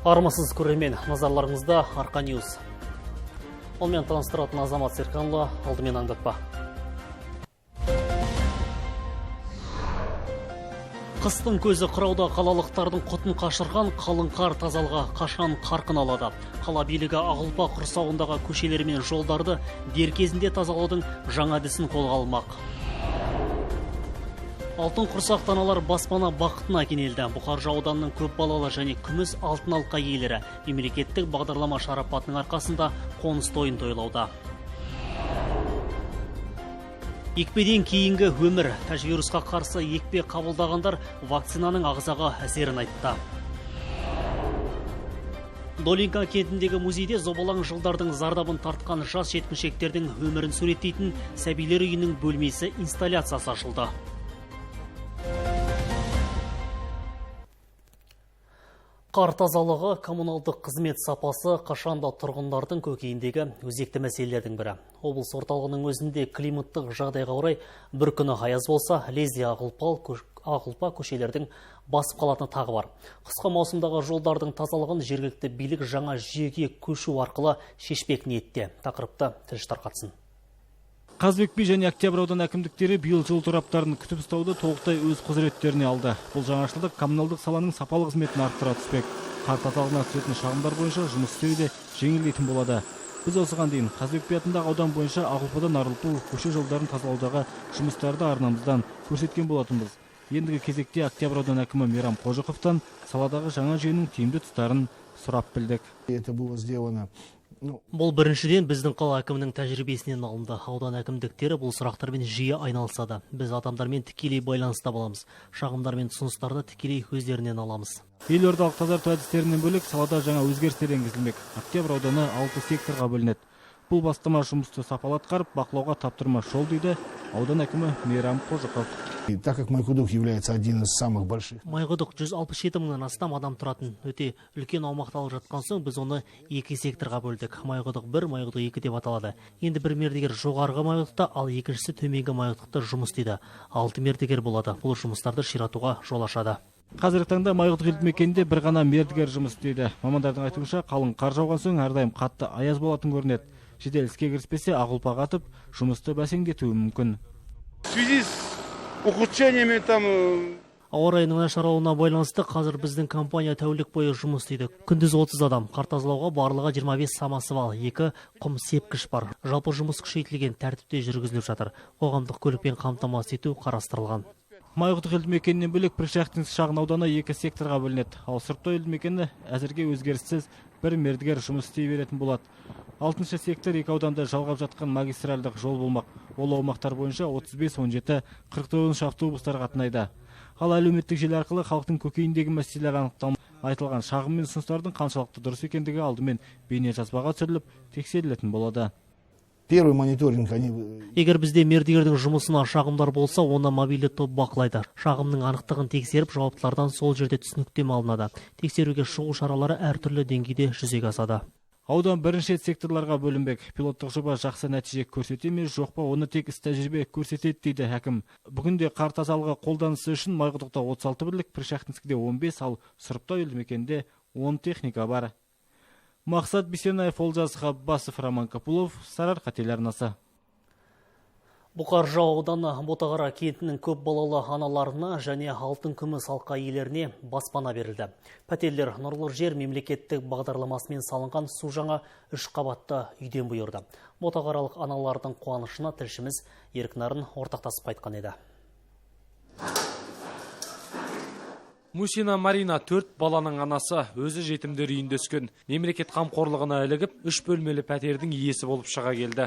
Армысыз көрермен, назарларыңызда Арқа Ньюс. Олмен таныстыратын Азамат Серканұлы, алдымен аңдатпа. Қыстың көзі қырауда қалалықтардың құтын қашырған қалың қар тазалға қашан қарқын алады. Қала билігі Ағылпа құрсауындағы көшелер мен жолдарды дер кезінде тазалаудың жаңа әдісін қолға алмақ. Алтын құрсақ аналар баспана бақытына кенелді. Бұқаржы ауданының көп балалы және күміс алтын алқа иелері мемлекеттік бағдарлама шарапатының арқасында қоныс тойын тойлауда. Екпеден кейінгі өмір. Вирусқа қарсы екпе қабылдағандар вакцинаның ағзаға әсерін айтты. Долинка кентіндегі музейде зобалаң жылдардың зардабын тартқан жас жеткіншектердің өмірін суреттейтін сәбилер үйінің бөлмесі инсталляциясы ашылды. Қар тазалығы, коммуналдық қызмет сапасы қашанда тұрғындардың көкейіндегі өзекті мәселелердің бірі. Облыс орталығының өзінде климаттық жағдайға орай бір күні аяз болса, лезде Ағылпа көшелердің басып қалатыны тағы бар. Қысқы маусымдағы жолдардың тазалығын жергілікті билік жаңа жүйеге көшу арқылы шешпек ниетте. Тақырыпты тілші тарқатсын. Қазыбек би және Октябрь аудан әкімдіктері биыл жол тораптарын күтіп ұстауды толықтай өз құзыреттеріне алды. Бұл жаңашылдық коммуналдық саланың сапалы қызметін арттыра түспек. Қар тазалығына түсетін шағымдар бойынша жұмыс істеуде жеңілдетім болады. Біз осыған дейін Қазыбек би атындағы аудан бойынша Ағылпадан Арылпу көше жолдарын тазалаудағы жұмыстарды арнамыздан көрсеткен болатынбыз. Ендігі кезекте Октябрь аудан әкімі Мейрам Қожықовтан саладағы жаңа жүйенің тиімді тұстарын сұрап білдік. Бұл біріншіден біздің қала әкімінің тәжірибесінен алынды. Аудан әкімдіктері бұл сұрақтармен жиі айналысады. Біз адамдармен тікелей байланыста боламыз. Шағымдар мен ұсыныстарды тікелей өздерінен аламыз. Елордалық тазарту әдістерінен бөлек салада жаңа өзгерістер енгізілмек. Октябрь ауданы 6 секторға бөлінеді. Бұл бастама жұмысты сапалы атқарып, бақылауға таптырмас жол дейді аудан әкімі Мейрам Қожықов. Так как Майқұдық является один из самых больших. Майқұдық 167 мыңнан астам адам тұратын өте үлкен аумақты алып жатқан соң біз оны 2 секторға бөлдік. Майқұдық 1, Майқұдық 2 деп аталады. Енді бір мердігер жоғарғы Майқұдықта, ал екіншісі төменгі Майқұдықта жұмыс істейді. 6 мердігер болады. Бұл жұмыстарды ширатуға жол ашады. Қазіргі таңда Майқұдық елді мекенінде бір ғана мердігер жұмыс істейді. Мамандардың айтуынша, қалың қар жауған соң әрдайым қатты аяз болатын көрінеді. Жедел іске кіріспесе Ағылпа қатып, жұмысты бәсеңдетуі мүмкін. В связи с ухудшениями Ауа райының нашарлауына байланысты қазір біздің компания тәулік бойы жұмыс істейді. Күндіз 30 адам, қар тазалауға барлығы 25 самосвал, 2 құм сепкіш бар. Жалпы жұмыс күшейтілген тәртіпте жүргізіліп жатыр. Қоғамдық көлікпен қамтамасыз ету қарастырылған. Майқұдық елді мекенінен бөлек Пришахтинск шағын ауданы 2 секторға бөлінеді. Ал Сұрыптай елді мекені әзірге өзгеріссіз бір мердігер жұмыс істей беретін болады. 6-шы сектор 2 ауданда жалғап жатқан магистральдық жол болмақ. Ол аумақтар бойынша 35-17 49 автобустар қатынайды. Ал әлеуметтік желі арқылы халықтың көкейіндегі мәселелер анықталып, айтылған шағым мен ұсыныстардың қаншалықты дұрыс екендігі алдымен бейне жазбаға түсіріліп тексерілетін болады. Первый мониторинг Егер бізде мердігердің жұмысына шағымдар болса, оны мобильді топ бақылайды. Шағымның анықтығын тексеріп, жауаптылардан сол жерде түсініктеме алынады. Тексеруге шығу шаралары әртүрлі деңгейде жүзеге асады. Аудан бірінші секторларға бөлінбек. Пилоттық жоба жақсы нәтиже көрсете ме, жоқ па, оны тек іс тәжірибе көрсетеді дейді әкім. Бүгінде қар тазалығы қолданысы үшін Майқұдықта 36 бірлік, Пришахтинскіде 15, ал Сұрыптай елді мекенінде 10 техника бар. Мақсат Бисенаев, Олжас Ғаббасов, Роман Капулов, Сарыарқа телеарнасы. Бұқаржы ауданы Ботағара кентінің көп балалы аналарына және алтын күміс алқа иелеріне баспана берілді. Пәтерлер Нұрлы жер мемлекеттік бағдарламасымен салынған су жаңа 3 қабатты үйден бұйырды. Ботағаралық аналардың қуанышына тілшіміз Еркінарын ортақтасып қайтқан еді. Мусина Марина 4 баланың анасы, өзі жетімдер үйінде өскен. Мемлекет қамқорлығына ілігіп, 3 бөлмелі пәтердің иесі болып шыға келді.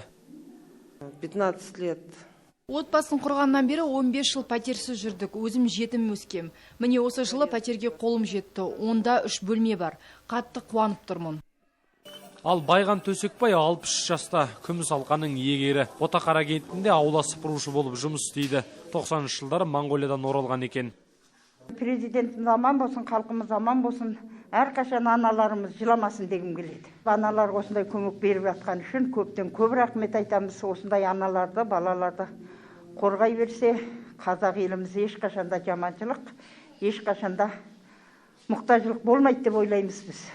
15 лет. Отбасын құрғаннан бері 15 жыл пәтерсіз жүрдік. Өзім жетім өскем. Міне осы жылы пәтерге қолым жетті. Онда 3 бөлме бар. Қатты қуанып тұрмын. Ал Байған Төсекбай 63 жаста күміс алқаның иегері. Ботақара кентінде аула сыпырушы болып жұмыс істейді. 90-шы жылдары Монғолиядан оралған екен. Президентіміз аман болсын, халқымыз аман болсын. Әрқашан аналарымыз жыламасын дегім келеді. Аналар осындай көмек беріп жатқан үшін көптен көп рахмет айтамыз. Осындай аналарды, балаларды қорғай берсе, қазақ еліміз ешқашанда жаманшылық, ешқашанда мұқтажылық болмайды деп ойлаймыз біз.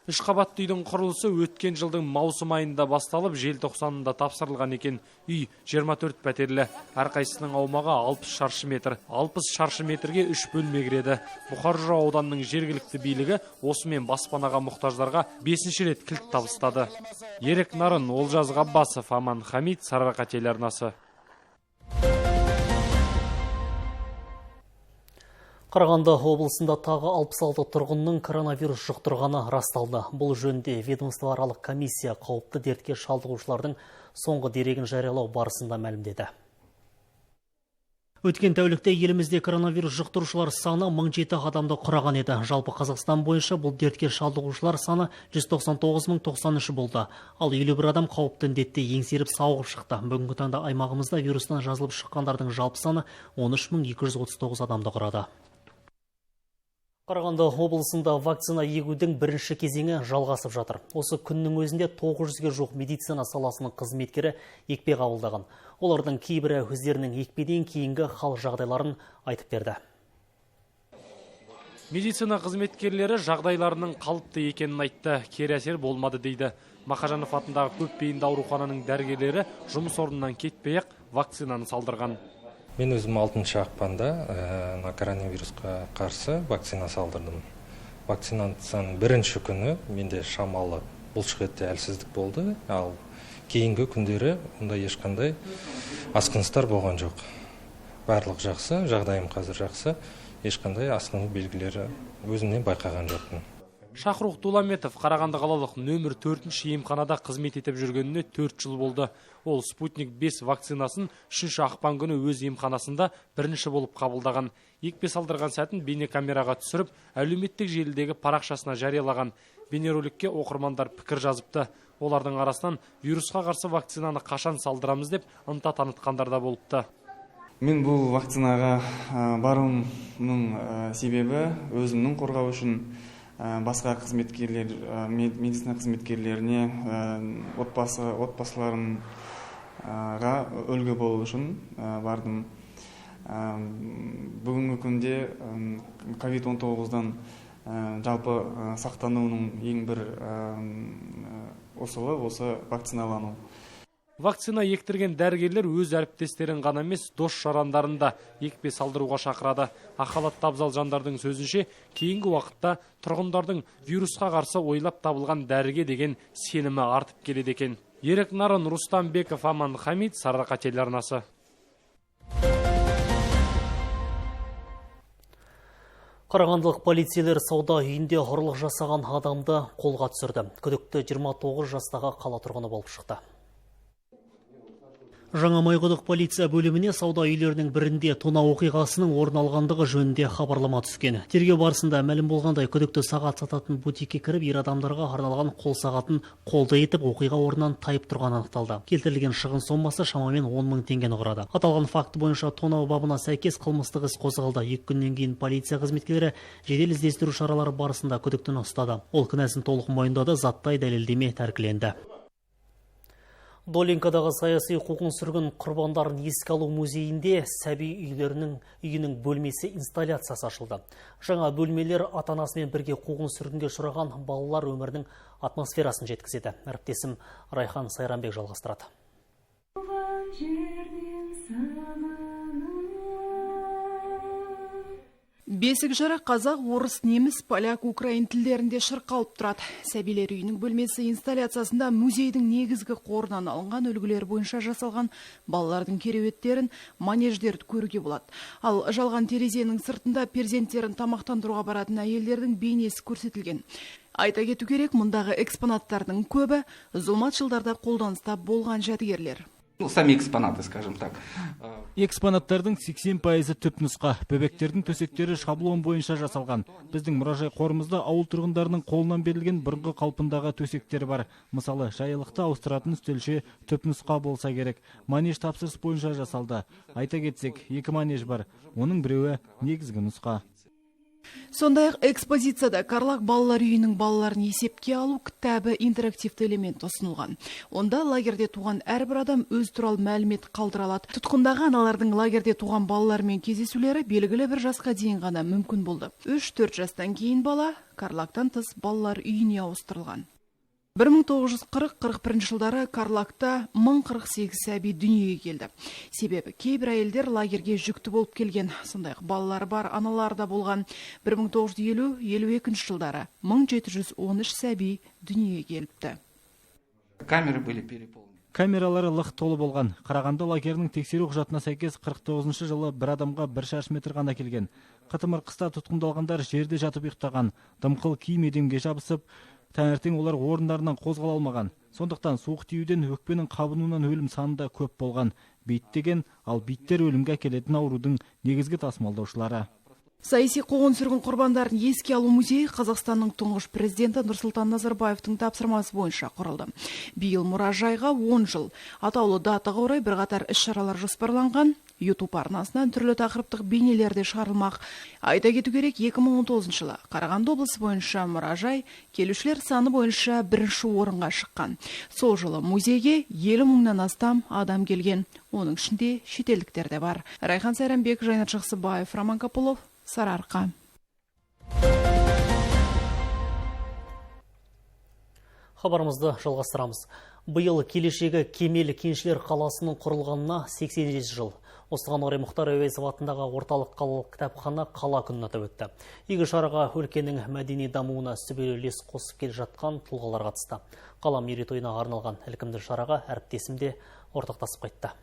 Үш қабатты үйдің құрылысы өткен жылдың маусым айында басталып, желтоқсанында тапсырылған екен. Үй 24 пәтерлі, әрқайсының аумағы 60 шаршы метр. 60 шаршы метрге 3 бөлме кіреді. Бұқар Жырау ауданының жергілікті билігі осымен баспанаға мұқтаждарға 5-ші рет кілт табыстады. Ерік Нарын, Олжас Ғаббасов, Аман Хамид, Сарыарқа телеарнасы. Қарағанды облысында тағы 66 тұрғынның коронавирус жұқтырғаны расталды. Бұл жөнінде ведомствоаралық комиссия қауіпті дертке шалдығушылардың соңғы дерегін жариялау барысында мәлімдеді. Өткен тәулікте елімізде коронавирус жұқтырушылар саны 1007 адамды құраған еді. Жалпы Қазақстан бойынша бұл дертке шалдығушылар саны 199.093 болды. Ал 51 адам қауіпті індетті еңсеріп сауығып шықты. Бүгінгі таңда аймағымызда вирустан жазылып шыққандардың жалпы саны 13.239 адамды құрады. Қарағанды облысында вакцина егудің бірінші кезеңі жалғасып жатыр. Осы күннің өзінде 900-ге жуық медицина саласының қызметкері екпе қабылдаған. Олардың кейбірі өздерінің екпеден кейінгі хал жағдайларын айтып берді. Медицина қызметкерлері жағдайларының қалыпты екенін айтты, кері әсер болмады дейді. Мақажанов атындағы көпбейінді аурухананың дәрігерлері жұмыс орнынан кетпей-ақ вакцинаны салдырған. Мен өзім 6 ақпанда коронавирусқа қарсы вакцина салдырдым. Вакцинацияның бірінші күні менде шамалы бұлшық етте әлсіздік болды, ал кейінгі күндері онда ешқандай асқыныстар болған жоқ. Барлық жақсы, жағдайым қазір жақсы, ешқандай асқыну белгілері өзімнен байқаған жоқпын. Шахрух Дуламетов Қарағанды қалалық нөмір 4-ші емханада қызмет етіп жүргеніне 4 жыл болды. Ол Спутник 5 вакцинасын 3 ақпан күні өз емханасында бірінші болып қабылдаған. Екпе салдырған сәтін бейнекамераға түсіріп, әлеуметтік желідегі парақшасына жариялаған. Бейнероликке оқырмандар пікір жазыпты. Олардың арасынан вирусқа қарсы вакцинаны қашан салдырамыз деп ынта танытқандар да болыпты. Мен бұл вакцинаға баруымның себебі өзімнің қорғау үшін басқа қызметкерлер, медицина қызметкерлеріне, отбасыларына үлгі болу үшін бардым. Бүгінгі күнде COVID-19-дан жалпы сақтануының ең бір осылы осы вакциналану. Вакцина ектірген дәрігерлер өз әріптестерін ғана емес, дос-жарандарын да екпе салдыруға шақырады. Ақалатты абзал жандардың сөзінше, кейінгі уақытта тұрғындардың вирусқа қарсы ойлап табылған дәріге деген сенімі артып келеді екен. Ерік Нарын, Рустам Беков, Аман Хамид, Сарыарқа телеарнасы. Қарағандылық полицейлер сауда үйінде ұрлық жасаған адамды қолға түсірді. Күдікті 29 жастағы қала тұрғыны болып шықты. Жаңа Майқұдық полиция бөліміне сауда үйлерінің бірінде тонау оқиғасының орын алғандығы жөнінде хабарлама түскен. Тергеу барысында мәлім болғандай, күдікті сағат сататын бутикке кіріп, ер адамдарға арналған қол сағатын қолды етіп, оқиға орнынан тайып тұрған анықталды. Келтірілген шығын сомасы шамамен 10 000 теңгені құрады. Аталған факті бойынша тонау бабына сәйкес қылмыстық іс қозғалды. 2 күннен кейін полиция қызметкерлері жедел іздестіру шаралары барысында күдіктіні ұстады. Ол кінәсін толық мойындады, заттай дәлелдеме тәркіленді. Долинкадағы саяси қуғын сүргін құрбандарын еске алу музейінде сәби үйінің бөлмесі инсталляциясы ашылды. Жаңа бөлмелер ата-анасымен бірге қуғын сүргінге ұшыраған балалар өмірінің атмосферасын жеткізеді. Әріптесім Райхан Сайранбек жалғастырады. Бесік жара қазақ, орыс, неміс, поляк, украин тілдерінде шырқалып тұрады. Сәбилер үйінің бөлмесі инсталляциясында музейдің негізгі қорынан алынған үлгілер бойынша жасалған балалардың кереуеттерін, манеждерді көруге болады. Ал жалған терезенің сыртында перзенттерін тамақтандыруға баратын әйелдердің бейнесі көрсетілген. Айта кету керек, мұндағы экспонаттардың көбі зұлмат жылдарда қолданыста болған жәдігерлер. Сами экспонаты, скажем так. Экспонаттардың 80% түп нұсқа. Бөбектердің төсектері шаблон бойынша жасалған. Біздің мұражай қорымызда ауыл тұрғындарының қолынан берілген бұрынғы қалпындағы төсектер бар. Мысалы, жайылықты ауыстыратын үстелше түп нұсқа болса керек. Манеж тапсырыс бойынша жасалды. Айта кетсек, 2 манеж бар. Оның біреуі негізгі нұсқа. Сондай-ақ экспозицияда Карлаг балалар үйінің балаларын есепке алу кітабы интерактивті элемент ұсынылған. Онда лагерде туған әрбір адам өз туралы мәлімет қалдыра алады. Тұтқындағы аналардың лагерде туған балалармен кездесулері белгілі бір жасқа дейін ғана мүмкін болды. 3-4 жастан кейін бала Карлагтан тыс балалар үйіне ауыстырылған. 1940-41 жылдары Карлагта 1048 сәби дүниеге келді. Себебі кейбір әйелдер лагерге жүкті болып келген, сондай-ақ балалары бар аналар да болған. 1950-52 жылдары 1713 сәби дүниеге келіпті. Камеры были переполнены. Камералары лық толы болған. Қарағанды лагерінің тексеру құжатына сәйкес 49 жылы бір адамға 1 шаршы метр ғана келген. Қытымыр қыста тұтқындалғандар жерде жатып ұйықтаған, дымқыл киім еденге жабысып, таңертең олар орындарынан қозғала алмаған. Сондықтан суық тиюден өкпенің қабынуынан өлім саны да көп болған. Бейіттеген, ал бейіттер өлімге әкелетін аурудың негізгі тасымалдаушылары. Саяси қуғын-сүргін құрбандарын еске алу музейі Қазақстанның тұңғыш президенті Нұрсұлтан Назарбаевтың тапсырмасы бойынша құрылды. Биыл мұражайға 10 жыл. Атаулы датаға орай бірқатар іс-шаралар жоспарланған. YouTube арнасынан түрлі тақырыптық бейнелерде шығарылмақ. Айта кету керек, 2019 жылы Қарағанды облысы бойынша мұражай келушілер саны бойынша 1-ші орынға шыққан. Сол жылы музейге 50 мыңнан астам адам келген. Оның ішінде шетелдіктер де бар. Райхан Сайрамбек, Жайнат Жақсыбаев, Роман Капылов, Сарыарқа. Хабарымызды жалғастырамыз. Биыл келешегі Кемел кеншілер қаласының құрылғанына 87 жыл. Осыған орай Мұхтар Әуезов атындағы орталық қалалық кітапхана қала күнін атап өтті. Игі шараға өлкенің мәдени дамуына сүбелі үлес қосып келе жатқан тұлғалар қатысты. Қала мерейтойына арналған ілкімді шараға әріптесім де ортақтасып қайтты.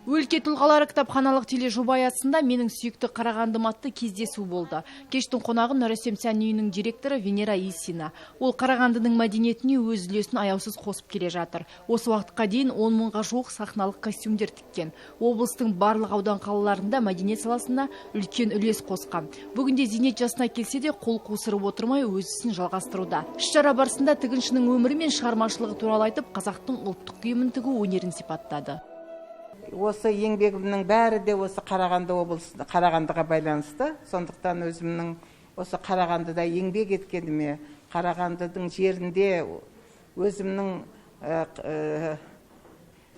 Өлке тұлғалары кітапханалық тележоба аясында менің сүйікті Қарағандым атты кездесу болды. Кештің қонағы Нұрасем сән үйінің директоры Венера Исина. Ол Қарағандының мәдениетіне өз үлесін аяусыз қосып келе жатыр. Осы уақытқа дейін 10 мыңға жуық сахналық костюмдер тіккен. Облыстың барлық аудан қалаларында мәдениет саласына үлкен үлес қосқан. Бүгінде зейнет жасына келсе де қол қусырып отырмай өз ісін жалғастыруда. Іс-шара барысында тігіншінің өмірі мен шығармашылығы туралы айтып, қазақтың ұлттық киімін тігу өнерін сипаттады. Осы еңбегімнің бәрі де осы Қарағанды облысында, Қарағандыға байланысты. Сондықтан өзімнің осы Қарағандыда еңбек еткеніме, Қарағандының жерінде, өзімнің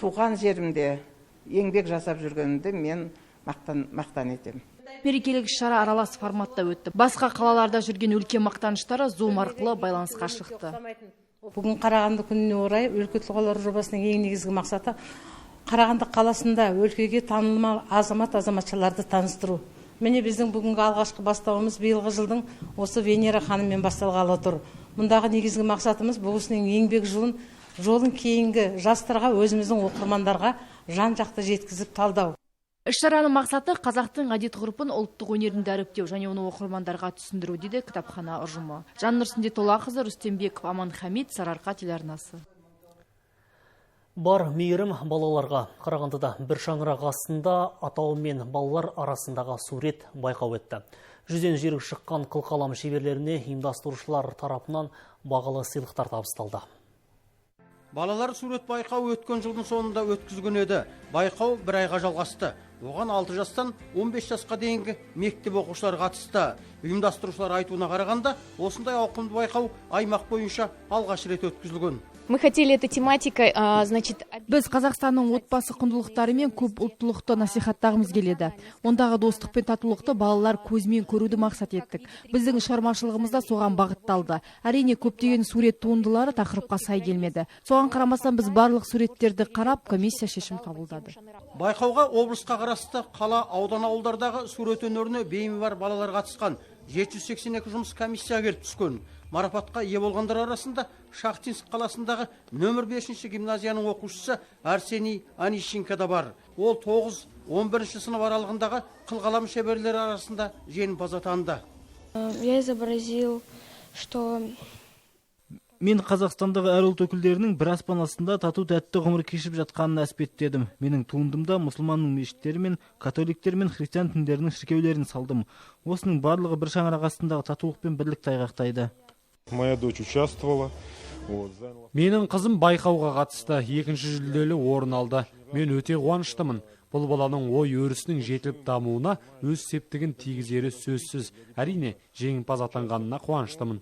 туған жерімде еңбек жасап жүргенімді мен мақтан етемін. Мерекелік шара аралас форматта өтті. Басқа қалаларда жүрген өлке мақтаныштары Zoom арқылы байланысқа шықты. Бүгін Қарағанды күніне орай өлке тұлғалары жобасының ең негізгі мақсаты Қарағанды қаласында өлкеге танылма азамат-азаматшаларды таныстыру. Міне біздің бүгінгі алғашқы бастауымыз биылғы жылдың осы Венера ханыммен басталғалы тұр. Мұндағы негізгі мақсатымыз бұл кісінің еңбек жолын кейінгі жастарға, өзіміздің оқырмандарға жан-жақты жеткізіп талдау. Іс-шараның мақсаты қазақтың әдет-ғұрпын, ұлттық өнерін дәріптеу және оны оқырмандарға түсіндіру, дейді кітапхана ұжымы. Жаннұр Сіндетоллақызы, Рүстембеков, Аман Хамид, Сарыарқа телеарнасы. Бар мейірім балаларға. Қарағандыда бір шаңырақ астында атауы мен балалар арасындағы сурет байқау өтті. 100-ден жүйрік шыққан қылқалам шеберлеріне ұйымдастырушылар тарапынан бағалы сыйлықтар табысталды. Балалар сурет байқауы өткен жылдың соңында өткізген еді. Байқау бір айға жалғасты. Оған 6 жастан 15 жасқа дейінгі мектеп оқушылар қатысты. Ұйымдастырушылар айтуына қарағанда, осындай ауқымды байқау аймақ бойынша алғаш рет өткізілген. Мы хотели этой тематикой, Біз Қазақстанның отбасы құндылықтары мен көп ұлттылықты насихаттағымыз келеді. Ондағы достық пен татулықты балалар көзімен көруді мақсат еттік. Біздің шығармашылығымызда соған бағытталды. Әрине көптеген сурет туындылары тақырыпқа сай келмеді. Соған қарамастан біз барлық суреттерді қарап, комиссия шешім қабылдады. Байқауға облысқа қарасты қала, аудан ауылдардағы сурет өнеріне бейімі бар балалар қатысқан. 782 жұмыс комиссия келіп түскен. Марапатқа ие болғандар арасында Шахтинск қаласындағы нөмір 5-ші гимназияның оқушысы Арсений Анищенко да бар. Ол 9-11 сынып аралығындағы қылқалам шеберлері арасында жеңімпаз атанды. Я изобразил, что Мен Қазақстандағы әр ұлт өкілдерінің бір аспан астында тату-тәтті ғұмыр кешіп жатқанын әспеттедім. Менің туындымда мұсылманның мешіттері мен католиктер мен христиан діндерінің шіркеулерін салдым. Осының барлығы бір шаңырақ астындағы татулық пен бірлікті айғақтайды. Моя дочь участвовала. Менің қызым байқауға қатысты, екінші жүлделі орын алды. Мен өте қуаныштымын. Бұл баланың ой өрісінің жетіліп дамуына өз септігін тигізері сөзсіз. Әрине, жеңімпаз атанғанына қуаныштымын.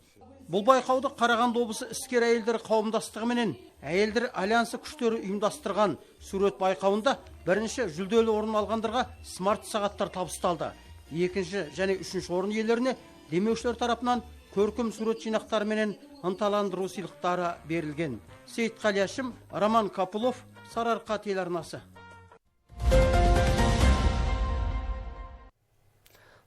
Бұл байқауды Қарағанды облысы іскер әйелдер қауымдастығы менен әйелдер альянсы күштері ұйымдастырған сурет байқауында бірінші жүлделі орын алғандарға смарт сағаттар табысталды. Екінші және үшінші орын иелеріне демеушілер тарапынан көркем сурет жинақтары менен ынталандыру сыйлықтары берілген. Сейітқали Әшім, Роман Капулов, Сарыарқа телеарнасы.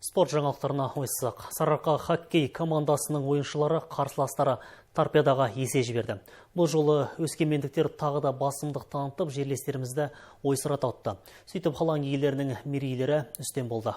Спорт жаңалықтарына ойыссақ, Сарыарқа хоккей командасының ойыншылары қарсыластары торпедаға есе жіберді. Бұл жолы өскемендіктер тағы да басымдық танытып, жерлестерімізді ойсырата ұтты. Сөйтіп қалаң иелерінің мерейлері үстем болды.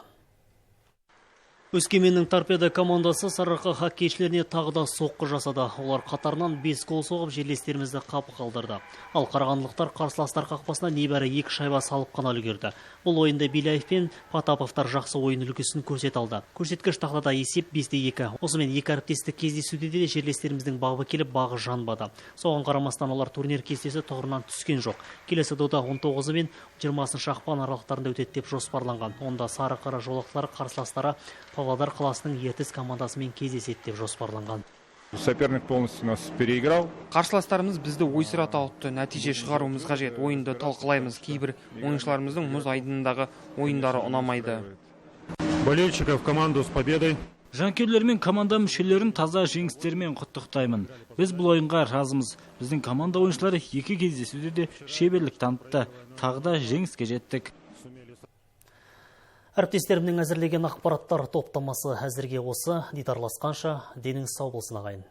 Өскеменнің торпеда командасы Сарыарқа хоккейшілеріне тағы да соққы жасады. Олар қатарынан 5 гол соғып жерлестерімізді қапы қалдырды. Ал қарағандылықтар қарсыластар қақпасына небәрі 2 шайба салып қана үлгерді. Бұл ойында Беляев пен Потаповтар жақсы ойын үлгісін көрсете алды. Көрсеткіш тақтада есеп 5-2. Осымен екі әріптестік кездесуде де жерлестеріміздің бағы келіп, бағы жанбады. Соған қарамастан олар турнир кестесі тұғырынан түскен жоқ. Келесі дода 19 мен 20 ақпан аралықтарында өтеді деп жоспарланған. Онда сары қара жолақтылар қарсыластары Павлодар қаласының Ертіс командасымен кездеседі деп жоспарланған. Соперник полностью нас переиграл. Қарсыластарымыз бізді ойсырата ұтты. Нәтиже шығаруымыз қажет. Ойынды талқылаймыз. Кейбір ойыншыларымыздың мұз айдынындағы ойындары ұнамайды. Болельщиков команду с победой. Жанкүйерлер мен команда мүшелерін таза жеңістермен құттықтаймын. Біз бұл ойынға разымыз. Біздің команда ойыншылары екі кездесуде де шеберлік танытты. Тағы да жеңіске жеттік. Әріптестерімнің әзірлеген ақпараттар топтамасы әзірге осы. Дидарласқанша деніңіз сау болсын ағайын.